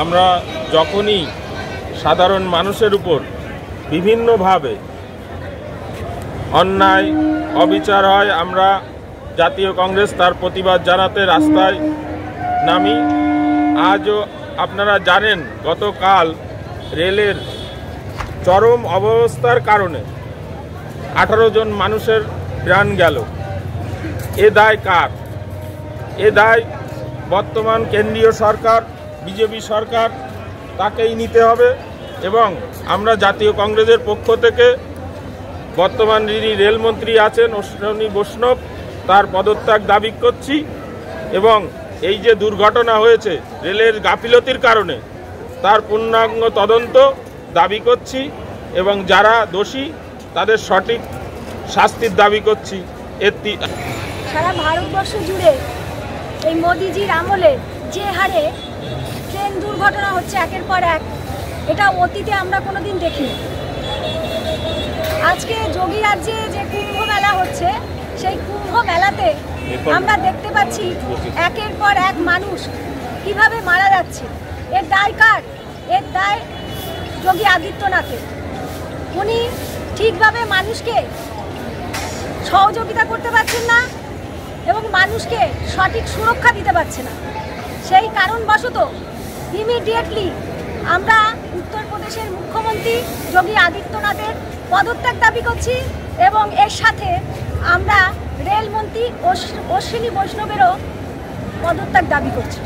আমরা যখনই সাধারণ মানুষের উপর বিভিন্নভাবে অন্যায় অবিচার হয়, আমরা জাতীয় কংগ্রেস তার প্রতিবাদ জানাতে রাস্তায় নামি। আজও আপনারা জানেন, গতকাল রেলের চরম অবস্থার কারণে 18 জন মানুষের প্রাণ গেল। এ দায় কার? এ দায় বর্তমান কেন্দ্রীয় সরকার, বিজেপি সরকার, তাকেই নিতে হবে। এবং আমরা জাতীয় কংগ্রেসের পক্ষ থেকে বর্তমান যিনি রেলমন্ত্রী আছেন অশ্বিনী বৈষ্ণব, তার পদত্যাগ দাবি করছি। এবং এই যে দুর্ঘটনা হয়েছে রেলের গাফিলতির কারণে, তার পূর্ণাঙ্গ তদন্ত দাবি করছি এবং যারা দোষী তাদের সঠিক শাস্তির দাবি করছি। সারা ভারতবর্ষ জুড়ে এই মোদিজির আমলে যে হারে ট্রেন দুর্ঘটনা হচ্ছে একের পর এক, এটা অতীতে আমরা কোনোদিন দেখিনি। আজকে যোগী রাজ্যে যে কুম্ভ মেলা হচ্ছে, সেই কুম্ভ মেলাতে আমরা দেখতে পাচ্ছি একের পর এক মানুষ কিভাবে মারা যাচ্ছে। এর দায় কার? এর দায় যোগী আদিত্যনাথের। উনি ঠিকভাবে মানুষকে সহযোগিতা করতে পারছেন না এবং মানুষকে সঠিক সুরক্ষা দিতে পারছে না। সেই কারণবশত ইমিডিয়েটলি আমরা উত্তরপ্রদেশের মুখ্যমন্ত্রী যোগী আদিত্যনাথের পদত্যাগ দাবি করছি এবং এর সাথে আমরা রেলমন্ত্রী অশ্বিনী বৈষ্ণবেরও পদত্যাগ দাবি করছি।